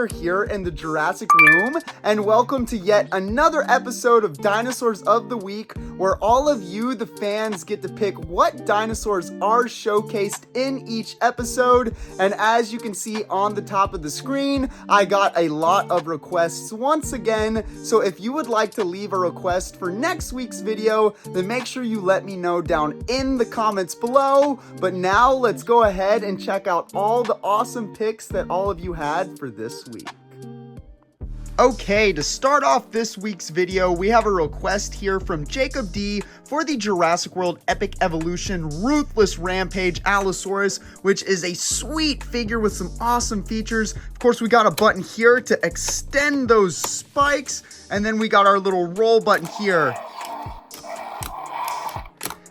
are here in the Jurassic room, and welcome to yet another episode of Dinosaurs of the Week, where all of you, the fans, get to pick what dinosaurs are showcased in each episode. And as you can see on the top of the screen, I got a lot of requests once again, so if you would like to leave a request for next week's video, then make sure you let me know down in the comments below. But now let's go ahead and check out all the awesome picks that all of you had for this week. Okay, to start off this week's video, we have a request here from Jacob D for the Jurassic World Epic Evolution Ruthless Rampage Allosaurus, which is a sweet figure with some awesome features. Of course, we got a button here to extend those spikes, and then we got our little roll button here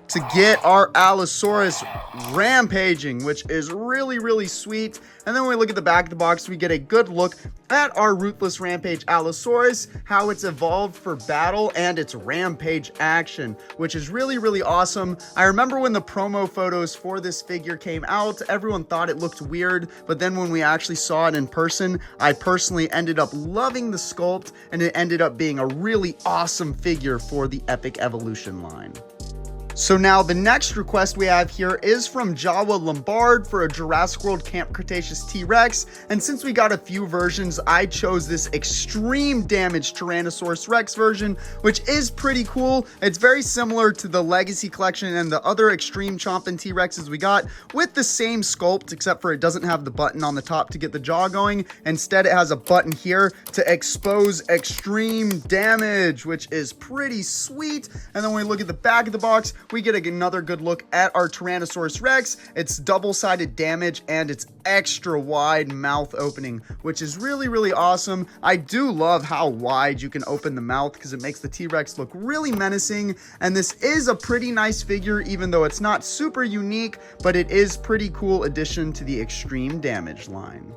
to get our Allosaurus rampaging, which is really sweet. And then when we look at the back of the box, we get a good look at our Ruthless Rampage Allosaurus, how it's evolved for battle and its rampage action, which is really awesome. I remember when the promo photos for this figure came out, everyone thought it looked weird, but then when we actually saw it in person, I personally ended up loving the sculpt, and it ended up being a really awesome figure for the Epic Evolution line. So now the next request we have here is from Jawa Lombard for a Jurassic World Camp Cretaceous T-Rex, and since we got a few versions, I chose this extreme damage Tyrannosaurus Rex version, which is pretty cool. It's very similar to the Legacy Collection and the other extreme chomp and T-Rexes we got, with the same sculpt, except for it doesn't have the button on the top to get the jaw going. Instead, it has a button here to expose extreme damage, which is pretty sweet. And then when we look at the back of the box, we get another good look at our Tyrannosaurus Rex. It's double-sided damage and it's extra wide mouth opening, which is really awesome. I do love how wide you can open the mouth because it makes the T-Rex look really menacing. And this is a pretty nice figure, even though it's not super unique, but it is pretty cool addition to the extreme damage line.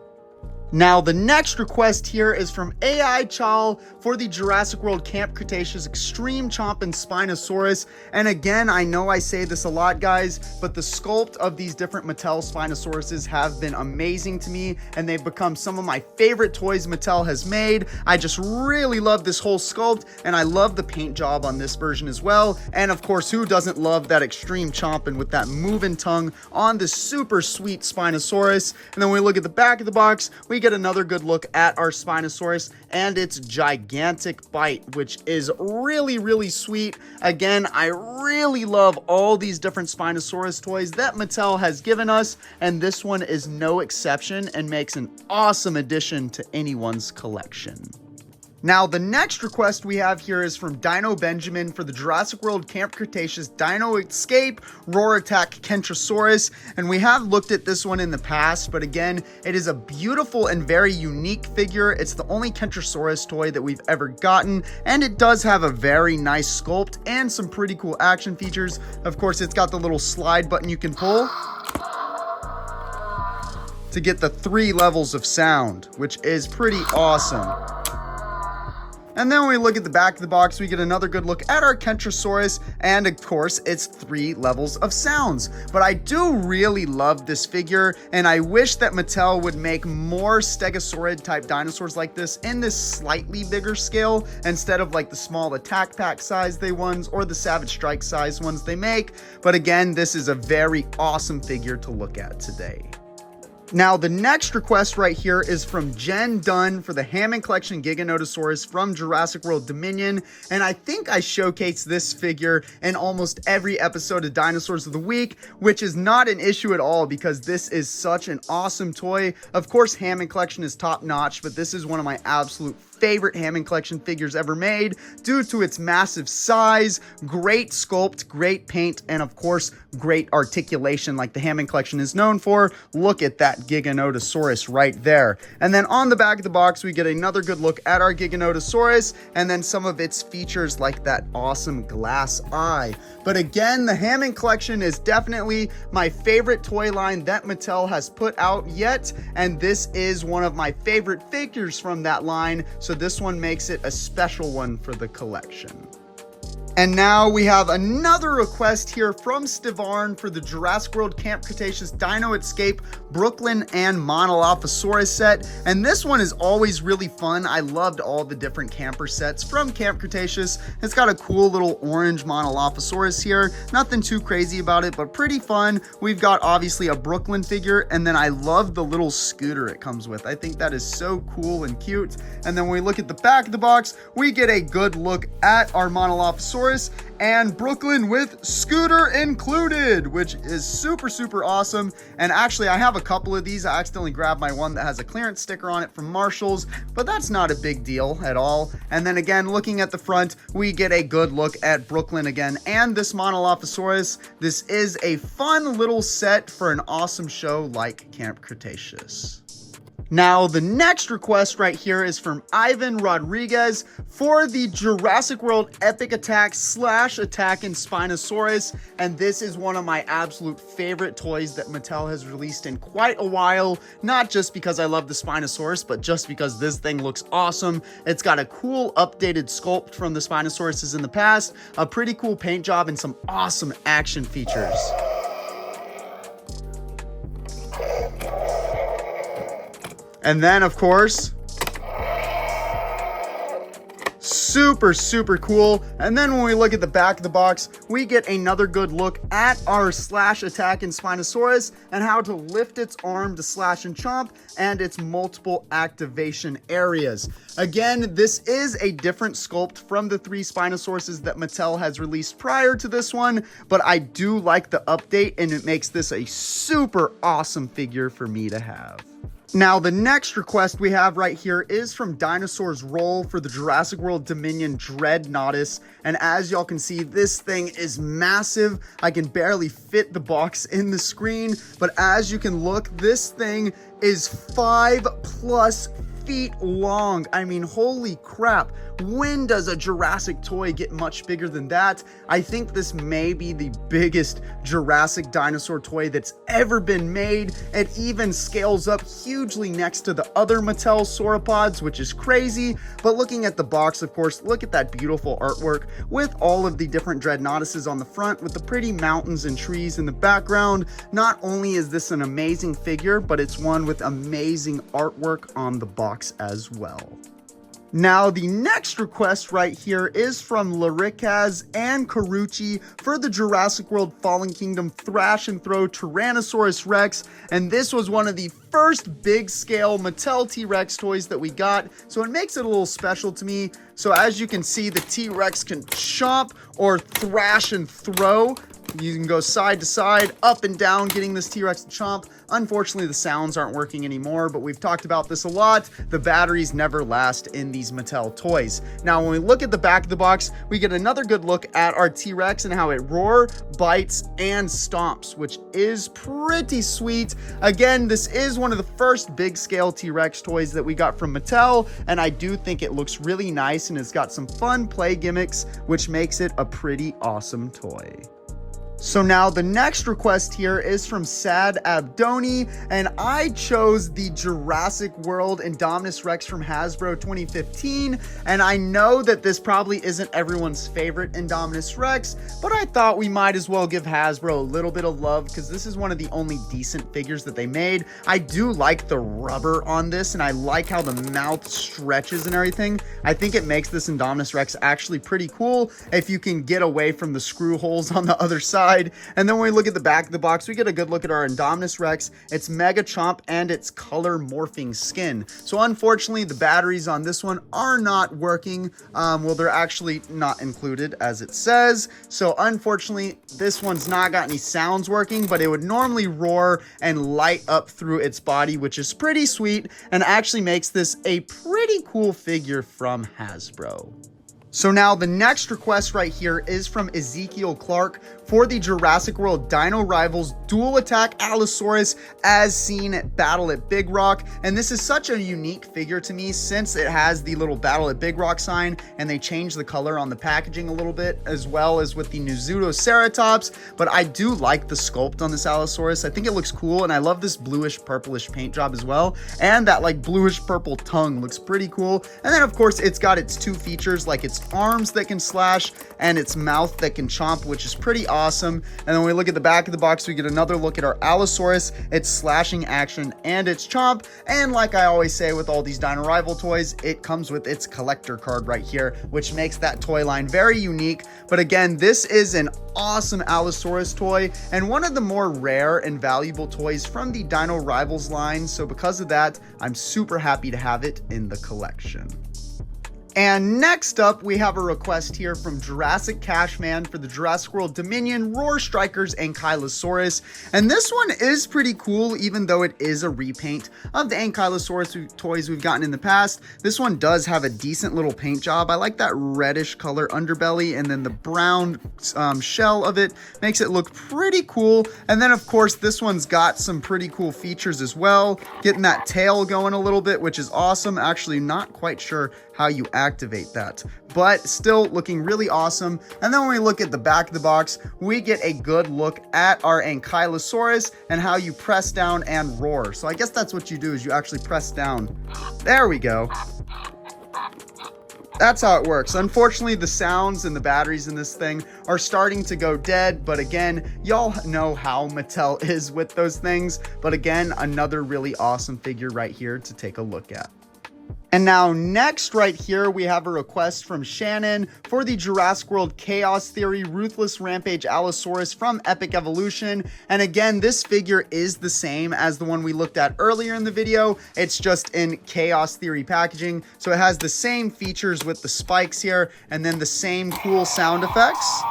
Now, the next request here is from AI Chal for the Jurassic World Camp Cretaceous Extreme Chomp and Spinosaurus. And again, I know I say this a lot, guys, but the sculpt of these different Mattel Spinosauruses have been amazing to me, and they've become some of my favorite toys Mattel has made. I just really love this whole sculpt, and I love the paint job on this version as well. And of course, who doesn't love that extreme chomping with that moving tongue on this super sweet Spinosaurus? And then when we look at the back of the box, we get another good look at our Spinosaurus and its gigantic bite, which is really sweet. Again, I really love all these different Spinosaurus toys that Mattel has given us, and this one is no exception and makes an awesome addition to anyone's collection. Now, the next request we have here is from Dino Benjamin for the Jurassic World Camp Cretaceous Dino Escape Roar Attack Kentrosaurus, and we have looked at this one in the past, but again, it is a beautiful and very unique figure. It's the only Kentrosaurus toy that we've ever gotten, and it does have a very nice sculpt and some pretty cool action features. Of course, it's got the little slide button you can pull to get the 3 levels of sound, which is pretty awesome. And then when we look at the back of the box, we get another good look at our Kentrosaurus, and of course, it's 3 levels of sounds. But I do really love this figure, and I wish that Mattel would make more Stegosaurid type dinosaurs like this in this slightly bigger scale, instead of like the small Attack Pack size ones or the Savage Strike size ones they make. But again, this is a very awesome figure to look at today. Now, the next request right here is from Jen Dunn for the Hammond Collection Giga Nothosaurus from Jurassic World Dominion, and I think I showcased this figure in almost every episode of Dinosaurs of the Week, which is not an issue at all because this is such an awesome toy. Of course, Hammond Collection is top notch, but this is one of my absolute favorite Hammond Collection figures ever made due to its massive size, great sculpt, great paint, and of course, great articulation like the Hammond Collection is known for. Look at that Giga Nothosaurus right there. And then on the back of the box, we get another good look at our Giga Nothosaurus and then some of its features like that awesome glass eye. But again, the Hammond Collection is definitely my favorite toy line that Mattel has put out yet, and this is one of my favorite figures from that line, so this one makes it a special one for the collection. And now we have another request here from Stivarn for the Jurassic World Camp Cretaceous Dino Escape Brooklyn and Monolophosaurus set. And this one is always really fun. I loved all the different camper sets from Camp Cretaceous. It's got a cool little orange Monolophosaurus here. Nothing too crazy about it, but pretty fun. We've got obviously a Brooklyn figure, and then I love the little scooter it comes with. I think that is so cool and cute. And then when we look at the back of the box, we get a good look at our Monolophosaurus and Brooklyn with scooter included, which is super, super awesome. And actually, I have a couple of these. I accidentally grabbed my one that has a clearance sticker on it from Marshall's, but that's not a big deal at all. And then again, looking at the front, we get a good look at Brooklyn again and this Monolophosaurus. This is a fun little set for an awesome show like Camp Cretaceous. Now, the next request right here is from Ivan Rodriguez for the Jurassic World Epic Attack / Attack in Spinosaurus. And this is one of my absolute favorite toys that Mattel has released in quite a while. Not just because I love the Spinosaurus, but just because this thing looks awesome. It's got a cool updated sculpt from the Spinosauruses in the past, a pretty cool paint job, and some awesome action features. And then, of course, super, super cool. And then when we look at the back of the box, we get another good look at our Attack in Spinosaurus and how to lift its arm to slash and chomp and its multiple activation areas. Again, this is a different sculpt from the 3 Spinosauruses that Mattel has released prior to this one, but I do like the update and it makes this a super awesome figure for me to have. Now, the next request we have right here is from Dinosaurs Roll for the Jurassic World Dominion Dreadnoughtus. And as y'all can see, this thing is massive. I can barely fit the box in the screen, but as you can look, this thing is 5+ feet long. I mean, holy crap. When does a Jurassic toy get much bigger than that? I think this may be the biggest Jurassic dinosaur toy that's ever been made. It even scales up hugely next to the other Mattel sauropods, which is crazy. But looking at the box, of course, look at that beautiful artwork with all of the different Dreadnoughtses on the front with the pretty mountains and trees in the background. Not only is this an amazing figure, but it's one with amazing artwork on the box as well. Now, the next request right here is from Larikaz and Carucci for the Jurassic World Fallen Kingdom Thrash and Throw Tyrannosaurus Rex. And this was one of the first big scale Mattel T-Rex toys that we got, so it makes it a little special to me. So as you can see, the T-Rex can chomp or thrash and throw. You can go side to side, up and down, getting this T-Rex to chomp. Unfortunately, the sounds aren't working anymore, but we've talked about this a lot. The batteries never last in these Mattel toys. Now, when we look at the back of the box, we get another good look at our T-Rex and how it roars, bites, and stomps, which is pretty sweet. Again, this is one of the first big scale T-Rex toys that we got from Mattel, and I do think it looks really nice and it's got some fun play gimmicks, which makes it a pretty awesome toy. So now the next request here is from Sad Abdoni, and I chose the Jurassic World Indominus Rex from Hasbro 2015, and I know that this probably isn't everyone's favorite Indominus Rex, but I thought we might as well give Hasbro a little bit of love because this is one of the only decent figures that they made. I do like the rubber on this, and I like how the mouth stretches and everything. I think it makes this Indominus Rex actually pretty cool if you can get away from the screw holes on the other side. And then when we look at the back of the box, we get a good look at our Indominus Rex, its Mega Chomp, and its color morphing skin. So unfortunately, the batteries on this one are not working. Well, they're actually not included as it says. So unfortunately, this one's not got any sounds working, but it would normally roar and light up through its body, which is pretty sweet and actually makes this a pretty cool figure from Hasbro. So now the next request right here is from Ezekiel Clark for the Jurassic World Dino Rivals Dual Attack Allosaurus as seen at Battle at Big Rock. And this is such a unique figure to me since it has the little Battle at Big Rock sign and they changed the color on the packaging a little bit, as well as with the Nothosaurus. But I do like the sculpt on this Allosaurus. I think it looks cool, and I love this bluish purplish paint job as well. And that like bluish purple tongue looks pretty cool. And then of course it's got its two features, like its arms that can slash and its mouth that can chomp, which is pretty awesome. And then when we look at the back of the box, we get another look at our Allosaurus, its slashing action and its chomp. And like I always say with all these Dino Rival toys, it comes with its collector card right here, which makes that toy line very unique. But again, this is an awesome Allosaurus toy and one of the more rare and valuable toys from the Dino Rivals line. So because of that, I'm super happy to have it in the collection. And next up, we have a request here from Jurassic Cashman for the Jurassic World Dominion Roar Strikers Ankylosaurus. And this one is pretty cool, even though it is a repaint of the Ankylosaurus toys we've gotten in the past. This one does have a decent little paint job. I like that reddish color underbelly, and then the brown shell of it makes it look pretty cool. And then of course, this one's got some pretty cool features as well. Getting that tail going a little bit, which is awesome. Actually, not quite sure how you activate that, but still looking really awesome. And then when we look at the back of the box, we get a good look at our Ankylosaurus and how you press down and roar. So I guess that's what you do, is you actually press down. There we go. That's how it works. Unfortunately, the sounds and the batteries in this thing are starting to go dead, but again, y'all know how Mattel is with those things. But again, another really awesome figure right here to take a look at. And now next right here, we have a request from Shannon for the Jurassic World Chaos Theory Ruthless Rampage Allosaurus from Epic Evolution. And again, this figure is the same as the one we looked at earlier in the video. It's just in Chaos Theory packaging. So it has the same features with the spikes here and then the same cool sound effects.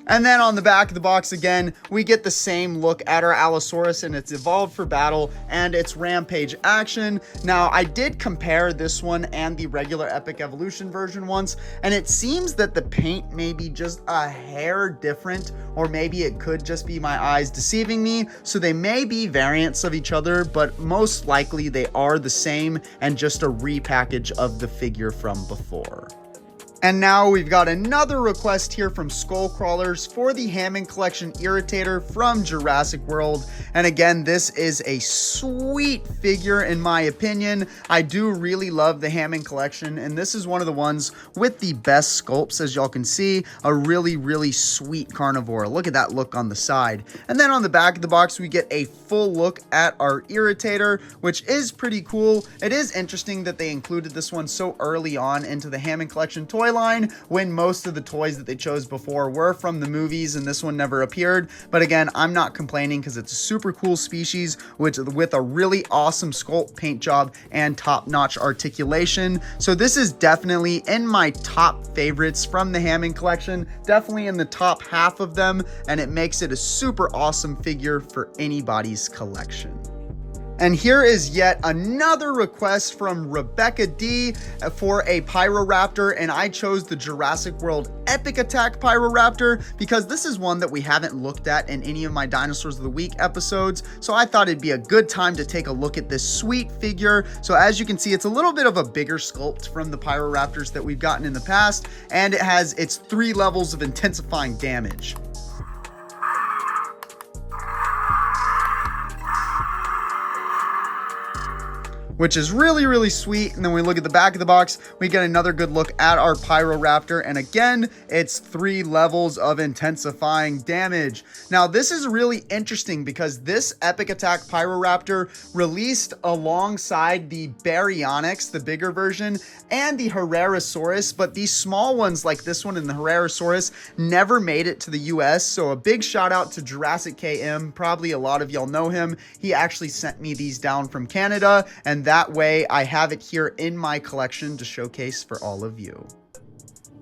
And then on the back of the box again, we get the same look at our Allosaurus and it's evolved for battle and its rampage action. Now, I did compare this one and the regular Epic Evolution version once, and it seems that the paint may be just a hair different, or maybe it could just be my eyes deceiving me. So they may be variants of each other, but most likely they are the same and just a repackage of the figure from before. And now we've got another request here from Skullcrawlers for the Hammond Collection Irritator from Jurassic World. And again, this is a sweet figure in my opinion. I do really love the Hammond Collection, and this is one of the ones with the best sculpts, as y'all can see. A really, really sweet carnivore. Look at that look on the side. And then on the back of the box, we get a full look at our Irritator, which is pretty cool. It is interesting that they included this one so early on into the Hammond Collection toy line when most of the toys that they chose before were from the movies and this one never appeared. But again, I'm not complaining because it's a super cool species with a really awesome sculpt, paint job, and top-notch articulation. So this is definitely in my top favorites from the Hammond Collection, definitely in the top half of them, and it makes it a super awesome figure for anybody's collection. And here is yet another request from Rebecca D for a Pyroraptor, and I chose the Jurassic World Epic Attack Pyroraptor because this is one that we haven't looked at in any of my Dinosaurs of the Week episodes, so I thought it'd be a good time to take a look at this sweet figure. So as you can see, it's a little bit of a bigger sculpt from the Pyroraptors that we've gotten in the past, and it has its 3 levels of intensifying damage. Which is really, really sweet. And then when we look at the back of the box, we get another good look at our Pyroraptor. And again, it's 3 levels of intensifying damage. Now, this is really interesting because this Epic Attack Pyroraptor released alongside the Baryonyx, the bigger version, and the Herrerasaurus, but these small ones like this one and the Herrerasaurus never made it to the US. So a big shout out to Jurassic KM. Probably a lot of y'all know him. He actually sent me these down from Canada, and that way I have it here in my collection to showcase for all of you.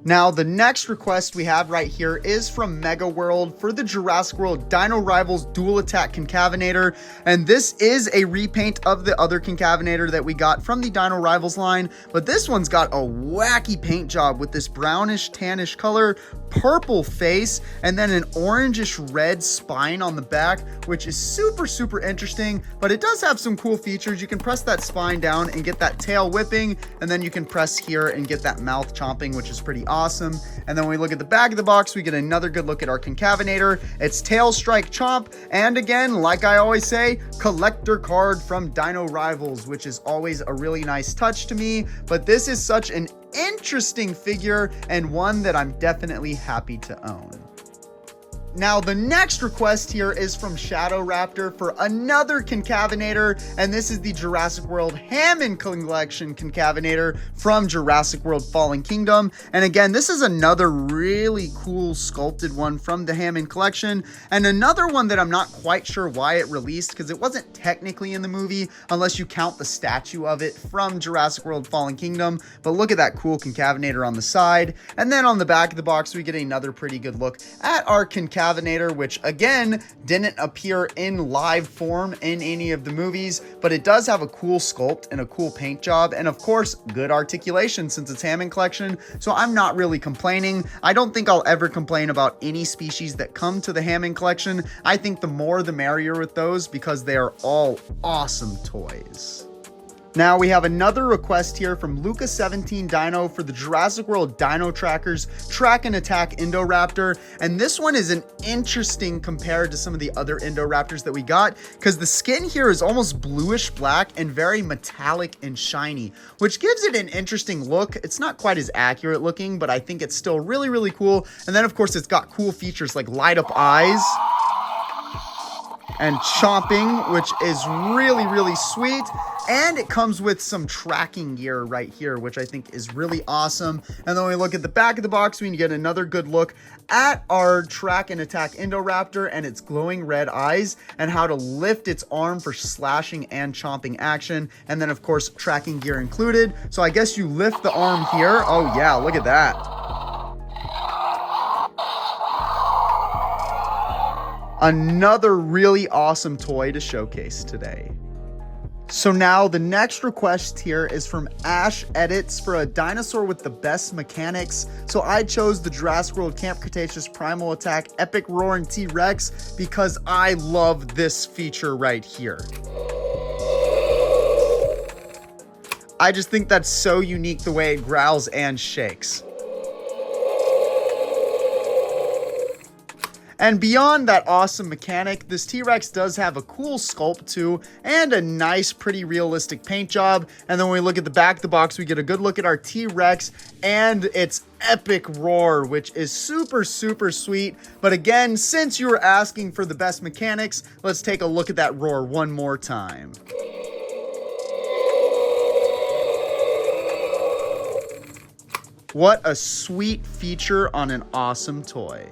Now, the next request we have right here is from Mega World for the Jurassic World Dino Rivals Dual Attack Concavenator. And this is a repaint of the other Concavenator that we got from the Dino Rivals line. But this one's got a wacky paint job with this brownish, tannish color, purple face, and then an orangish red spine on the back, which is super, super interesting. But it does have some cool features. You can press that spine down and get that tail whipping. And then you can press here and get that mouth chomping, which is pretty awesome. And then when we look at the back of the box, we get another good look at our Concavenator. It's tail strike chomp, and again, like I always say, collector card from Dino Rivals, which is always a really nice touch to me. But this is such an interesting figure and one that I'm definitely happy to own. Now, the next request here is from Shadowraptor for another Concavenator, and this is the Jurassic World Hammond Collection Concavenator from Jurassic World Fallen Kingdom. And again, this is another really cool sculpted one from the Hammond Collection, and another one that I'm not quite sure why it released, because it wasn't technically in the movie, unless you count the statue of it from Jurassic World Fallen Kingdom. But look at that cool Concavenator on the side. And then on the back of the box, we get another pretty good look at our Concavenator, which again didn't appear in live form in any of the movies, but it does have a cool sculpt and a cool paint job, and of course good articulation since it's Hammond Collection, so I'm not really complaining. I don't think I'll ever complain about any species that come to the Hammond Collection. I think the more the merrier with those, because they are all awesome toys. Now we have another request here from Luca17 Dino for the Jurassic World Dino Trackers Track and Attack Indoraptor. And this one is an interesting compared to some of the other Indoraptors that we got, because the skin here is almost bluish black and very metallic and shiny, which gives it an interesting look. It's not quite as accurate looking, but I think it's still really, really cool. And then of course it's got cool features like light up eyes and chomping, which is really, really sweet. And it comes with some tracking gear right here, which I think is really awesome. And then when we look at the back of the box, we can get another good look at our Track and Attack Indoraptor and its glowing red eyes, and how to lift its arm for slashing and chomping action. And then of course, tracking gear included. So I guess you lift the arm here. Oh yeah, look at that. Another really awesome toy to showcase today. So now the next request here is from Ash Edits for a dinosaur with the best mechanics. So I chose the Jurassic World Camp Cretaceous Primal Attack Epic Roaring T-Rex because I love this feature right here. I just think that's so unique the way it growls and shakes. And beyond that awesome mechanic, this T-Rex does have a cool sculpt too, and a nice, pretty realistic paint job. And then when we look at the back of the box, we get a good look at our T-Rex and its epic roar, which is super, super sweet. But again, since you were asking for the best mechanics, let's take a look at that roar one more time. What a sweet feature on an awesome toy.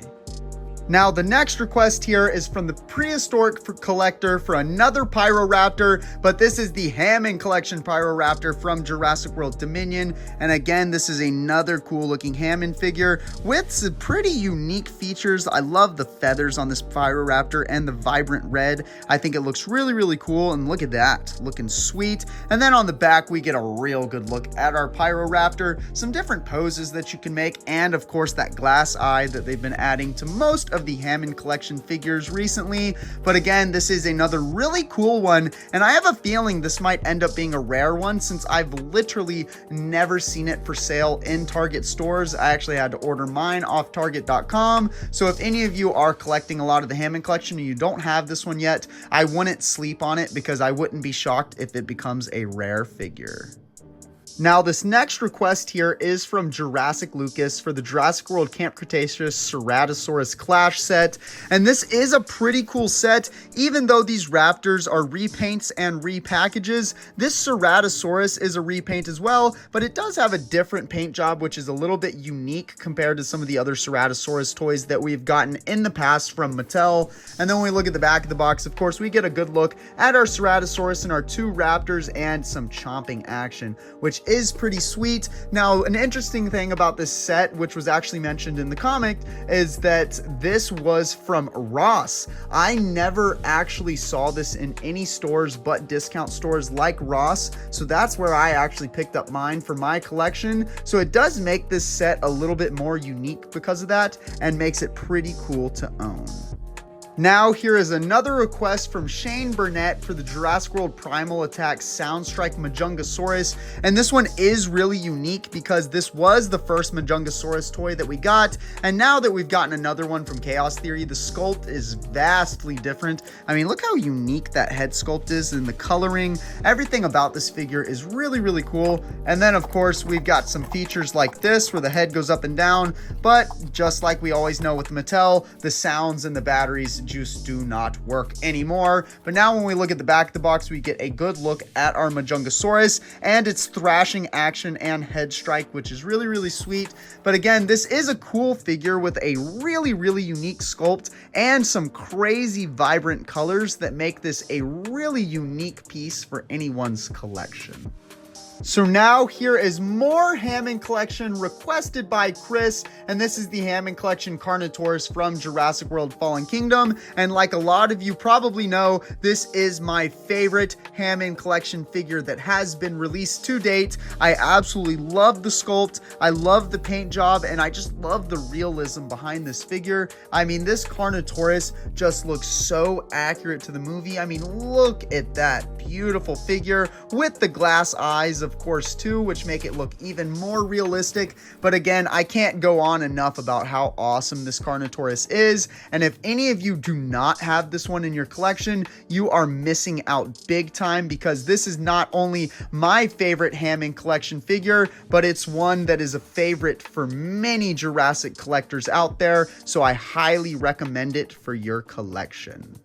Now, the next request here is from the Prehistoric Collector for another Pyroraptor, but this is the Hammond Collection Pyroraptor from Jurassic World Dominion. And again, this is another cool looking Hammond figure with some pretty unique features. I love the feathers on this Pyroraptor and the vibrant red. I think it looks really, really cool. And look at that, looking sweet. And then on the back, we get a real good look at our Pyroraptor, some different poses that you can make, and of course that glass eye that they've been adding to most of the Hammond Collection figures recently. But again, this is another really cool one, and I have a feeling this might end up being a rare one since I've literally never seen it for sale in Target stores. I actually had to order mine off Target.com. So if any of you are collecting a lot of the Hammond Collection and you don't have this one yet, I wouldn't sleep on it because I wouldn't be shocked if it becomes a rare figure. Now, this next request here is from Jurassic Lucas for the Jurassic World Camp Cretaceous Ceratosaurus Clash set. And this is a pretty cool set. Even though these raptors are repaints and repackages, this Ceratosaurus is a repaint as well, but it does have a different paint job, which is a little bit unique compared to some of the other Ceratosaurus toys that we've gotten in the past from Mattel. And then when we look at the back of the box, of course, we get a good look at our Ceratosaurus and our two raptors and some chomping action, which is pretty sweet. Now, an interesting thing about this set, which was actually mentioned in the comic, is that this was from Ross. I never actually saw this in any stores but discount stores like Ross, so that's where I actually picked up mine for my collection. So it does make this set a little bit more unique because of that, and makes it pretty cool to own. Now, here is another request from Shane Burnett for the Jurassic World Primal Attack Soundstrike Majungasaurus, and this one is really unique because this was the first Majungasaurus toy that we got, and now that we've gotten another one from Chaos Theory, the sculpt is vastly different. I mean, look how unique that head sculpt is, and the coloring, everything about this figure is really, really cool. And then, of course, we've got some features like this where the head goes up and down, but just like we always know with Mattel, the sounds and the batteries just do not work anymore. But now when we look at the back of the box, we get a good look at our Majungasaurus and its thrashing action and head strike, which is really, really sweet. But again, this is a cool figure with a really, really unique sculpt and some crazy vibrant colors that make this a really unique piece for anyone's collection. So now here is more Hammond collection requested by Chris, and this is the Hammond collection Carnotaurus from Jurassic World Fallen Kingdom. And like a lot of you probably know, this is my favorite Hammond collection figure that has been released to date. I absolutely love the sculpt, I love the paint job, and I just love the realism behind this figure. I mean, this Carnotaurus just looks so accurate to the movie. I mean, look at that beautiful figure with the glass eyes, of course, too, which make it look even more realistic. But again, I can't go on enough about how awesome this Carnotaurus is, and if any of you do not have this one in your collection, you are missing out big time, because this is not only my favorite Hammond collection figure, but it's one that is a favorite for many Jurassic collectors out there, so I highly recommend it for your collection.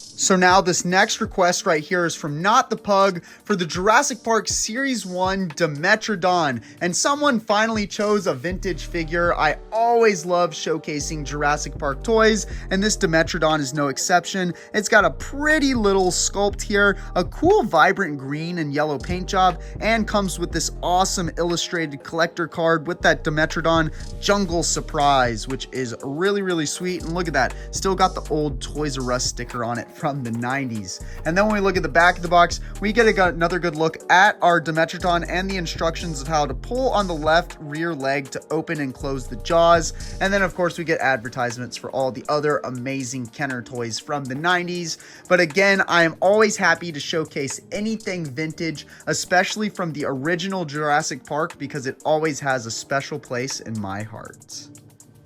So now this next request right here is from Not the Pug for the Jurassic Park Series 1 Dimetrodon, and someone finally chose a vintage figure. I always love showcasing Jurassic Park toys, and this Dimetrodon is no exception. It's got a pretty little sculpt here, a cool vibrant green and yellow paint job, and comes with this awesome illustrated collector card with that Dimetrodon Jungle Surprise, which is really, really sweet. And look at that, still got the old Toys R Us sticker on it from the 90s. And then when we look at the back of the box, we get another good look at our Dimetrodon and the instructions of how to pull on the left rear leg to open and close the jaws. And then of course we get advertisements for all the other amazing Kenner toys from the 90s. But again, I am always happy to showcase anything vintage, especially from the original Jurassic Park, because it always has a special place in my heart.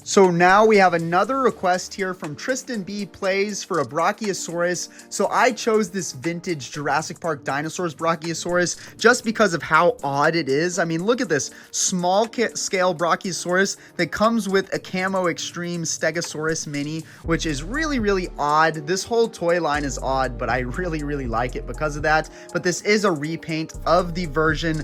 So now we have another request here from Tristan B Plays for a Brachiosaurus. So I chose this vintage Jurassic Park Dinosaurs Brachiosaurus just because of how odd it is. I mean, look at this small scale Brachiosaurus that comes with a Camo Extreme Stegosaurus Mini, which is really, really odd. This whole toy line is odd, but I really, really like it because of that. But this is a repaint of the version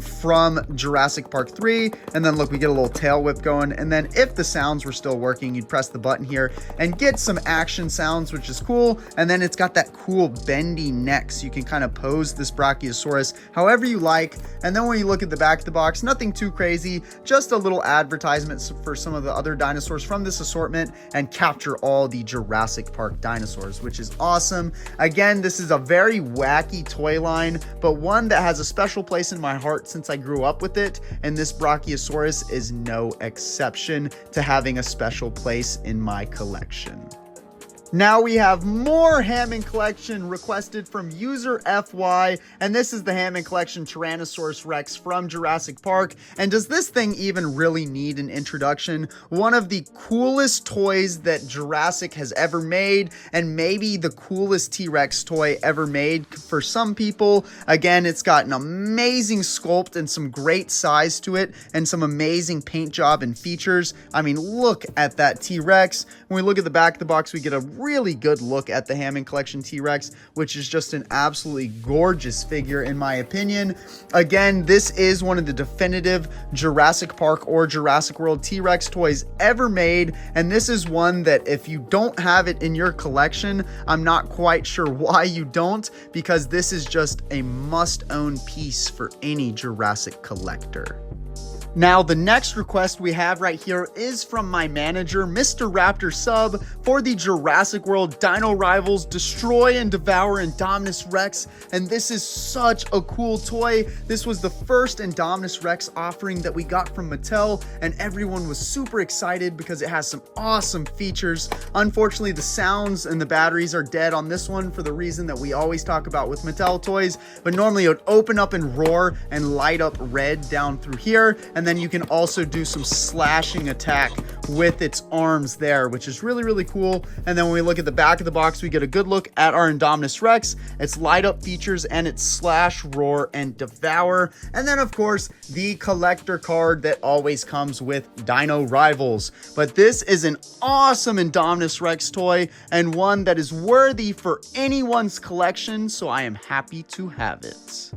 from Jurassic Park 3. And then look, we get a little tail whip going. And then if the sounds were still working, you'd press the button here and get some action sounds, which is cool. And then it's got that cool bendy neck, so you can kind of pose this Brachiosaurus however you like. And then when you look at the back of the box, nothing too crazy, just a little advertisement for some of the other dinosaurs from this assortment, and capture all the Jurassic Park dinosaurs, which is awesome. Again, this is a very wacky toy line, but one that has a special place in my heart since I grew up with it, and this Brachiosaurus is no exception to having a special place in my collection. Now we have more Hammond collection requested from user FY, and this is the Hammond collection Tyrannosaurus Rex from Jurassic Park. And does this thing even really need an introduction? One of the coolest toys that Jurassic has ever made, and maybe the coolest T-Rex toy ever made for some people. Again, it's got an amazing sculpt and some great size to it, and some amazing paint job and features. I mean, look at that T-Rex. When we look at the back of the box, we get a really good look at the Hammond Collection T-Rex, which is just an absolutely gorgeous figure in my opinion. Again, this is one of the definitive Jurassic Park or Jurassic World T-Rex toys ever made, and this is one that if you don't have it in your collection, I'm not quite sure why you don't, because this is just a must-own piece for any Jurassic collector. Now, the next request we have right here is from my manager, Mr. Raptor Sub, for the Jurassic World Dino Rivals Destroy and Devour Indominus Rex, and this is such a cool toy. This was the first Indominus Rex offering that we got from Mattel, and everyone was super excited because it has some awesome features. Unfortunately, the sounds and the batteries are dead on this one for the reason that we always talk about with Mattel toys, but normally it would open up and roar and light up red down through here, and then you can also do some slashing attack with its arms there, which is really, really cool. And then when we look at the back of the box, we get a good look at our Indominus Rex, its light up features, and its slash, roar, and devour. And then of course, the collector card that always comes with Dino Rivals. But this is an awesome Indominus Rex toy and one that is worthy for anyone's collection, so I am happy to have it.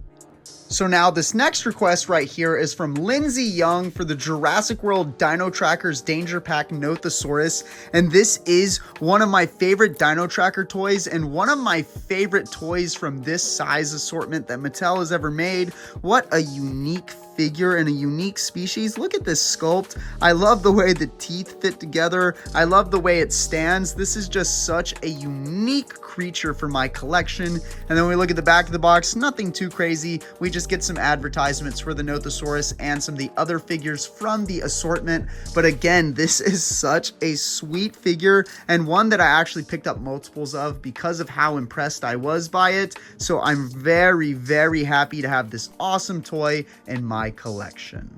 So now this next request right here is from Lindsay Young for the Jurassic World Dino Trackers Danger Pack Nothosaurus, and this is one of my favorite Dino Tracker toys and one of my favorite toys from this size assortment that Mattel has ever made. What a unique figure and a unique species. Look at this sculpt. I love the way the teeth fit together. I love the way it stands. This is just such a unique creature for my collection. And then when we look at the back of the box, nothing too crazy. We just get some advertisements for the Nothosaurus and some of the other figures from the assortment. But again, this is such a sweet figure and one that I actually picked up multiples of because of how impressed I was by it. So I'm very, very happy to have this awesome toy in my collection.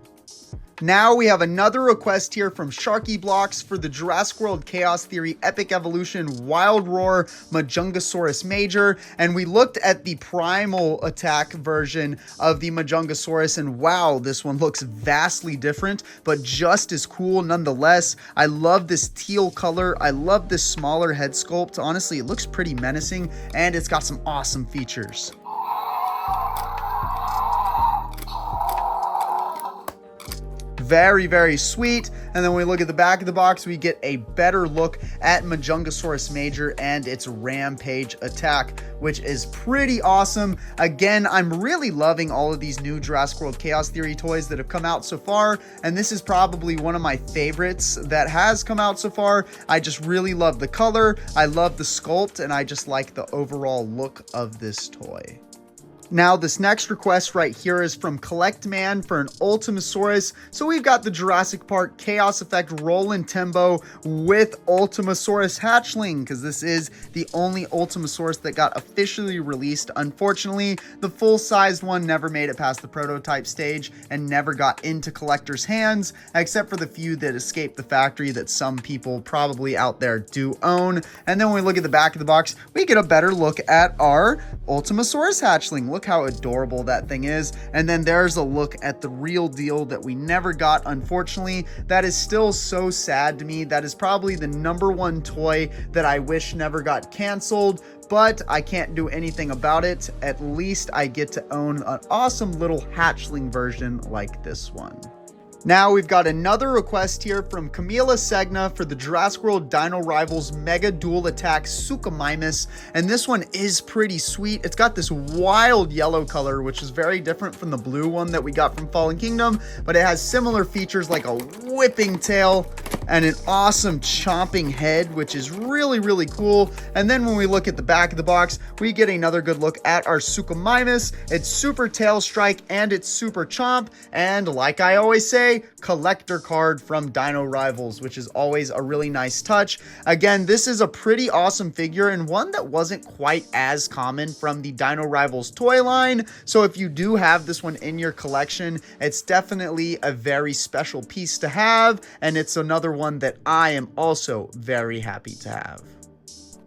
Now we have another request here from Sharky Blocks for the Jurassic World Chaos Theory Epic Evolution Wild Roar Majungasaurus Major, and we looked at the primal attack version of the Majungasaurus, and wow, this one looks vastly different, but just as cool nonetheless. I love this teal color. I love this smaller head sculpt. Honestly, it looks pretty menacing, and it's got some awesome features. Very, very sweet. And then when we look at the back of the box, we get a better look at Majungasaurus Major and its rampage attack, which is pretty awesome. Again, I'm really loving all of these new Jurassic World Chaos Theory toys that have come out so far, and this is probably one of my favorites that has come out so far. I just really love the color, I love the sculpt, and I just like the overall look of this toy. Now, this next request right here is from Collect Man for an Ultimasaurus. So we've got the Jurassic Park Chaos Effect Roland Tembo with Ultimasaurus hatchling, because this is the only Ultimasaurus that got officially released. Unfortunately, the full-sized one never made it past the prototype stage and never got into collectors' hands, except for the few that escaped the factory that some people probably out there do own. And then when we look at the back of the box, we get a better look at our Ultimasaurus hatchling. Look how adorable that thing is. And then there's a look at the real deal that we never got, unfortunately. That is still so sad to me. That is probably the #1 toy that I wish never got canceled, but I can't do anything about it. At least I get to own an awesome little hatchling version like this one. Now we've got another request here from Camila Segna for the Jurassic World Dino Rivals Mega Dual Attack Suchomimus, and this one is pretty sweet. It's got this wild yellow color, which is very different from the blue one that we got from Fallen Kingdom, but it has similar features like a whipping tail and an awesome chomping head, which is really, really cool. And then when we look at the back of the box, we get another good look at our Suchomimus, its super tail strike, and its super chomp, and like I always say, collector card from Dino Rivals, which is always a really nice touch. Again, this is a pretty awesome figure and one that wasn't quite as common from the Dino Rivals toy line. So if you do have this one in your collection, it's definitely a very special piece to have, and it's another one that I am also very happy to have.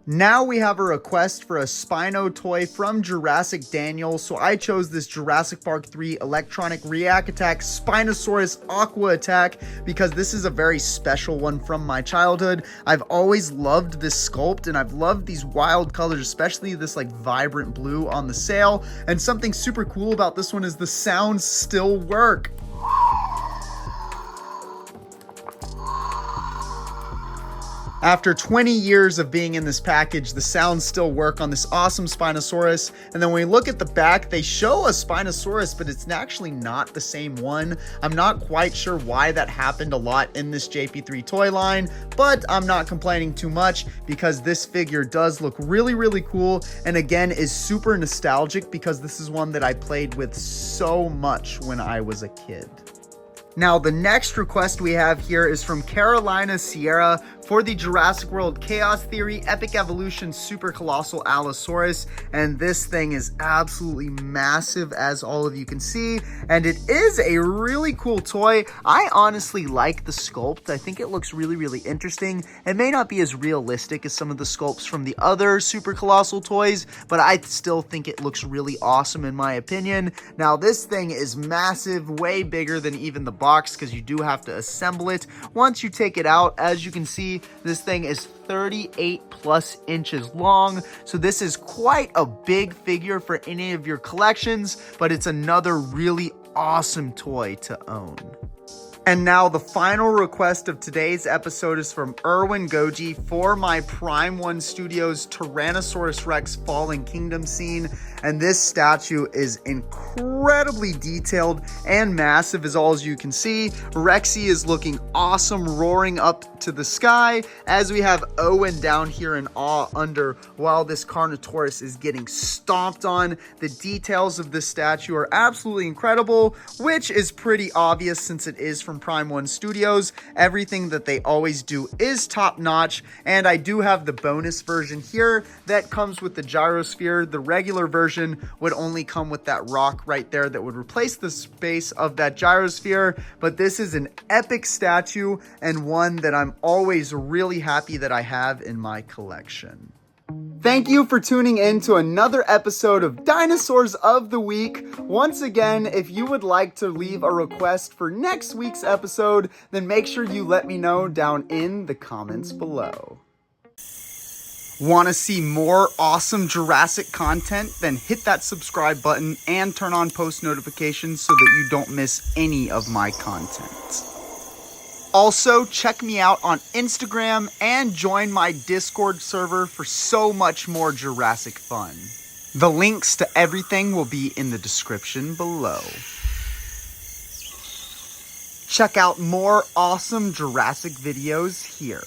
Now we have a request for a Spino toy from Jurassic Daniel, so I chose this Jurassic Park 3 Electronic React Attack Spinosaurus Aqua Attack because this is a very special one from my childhood. I've always loved this sculpt and I've loved these wild colors, especially this like vibrant blue on the sail. And something super cool about this one is the sounds still work. After 20 years of being in this package, the sounds still work on this awesome Spinosaurus. And then when we look at the back, they show a Spinosaurus, but it's actually not the same one. I'm not quite sure why that happened a lot in this JP3 toy line, but I'm not complaining too much because this figure does look really, really cool. And again, is super nostalgic because this is one that I played with so much when I was a kid. Now, the next request we have here is from Carolina Sierra for the Jurassic World Chaos Theory Epic Evolution Super Colossal Allosaurus. And this thing is absolutely massive, as all of you can see. And it is a really cool toy. I honestly like the sculpt. I think it looks really, really interesting. It may not be as realistic as some of the sculpts from the other Super Colossal toys, but I still think it looks really awesome in my opinion. Now, this thing is massive, way bigger than even the box because you do have to assemble it. Once you take it out, as you can see, this thing is 38 plus inches long, so this is quite a big figure for any of your collections, but it's another really awesome toy to own. And now the final request of today's episode is from Erwin Goji for my Prime 1 Studios Tyrannosaurus Rex Fallen Kingdom scene. And this statue is incredibly detailed and massive as you can see. Rexy is looking awesome, roaring up to the sky as we have Owen down here in awe under while this Carnotaurus is getting stomped on. The details of this statue are absolutely incredible, which is pretty obvious since it is from Prime 1 Studios. Everything that they always do is top notch, and I do have the bonus version here that comes with the gyrosphere. The regular version would only come with that rock right there that would replace the space of that gyrosphere, but this is an epic statue and one that I'm always really happy that I have in my collection. Thank you for tuning in to another episode of Dinosaurs of the Week. Once again, if you would like to leave a request for next week's episode, then make sure you let me know down in the comments below. Want to see more awesome Jurassic content? Then hit that subscribe button and turn on post notifications so that you don't miss any of my content. Also, check me out on Instagram and join my Discord server for so much more Jurassic fun. The links to everything will be in the description below. Check out more awesome Jurassic videos here.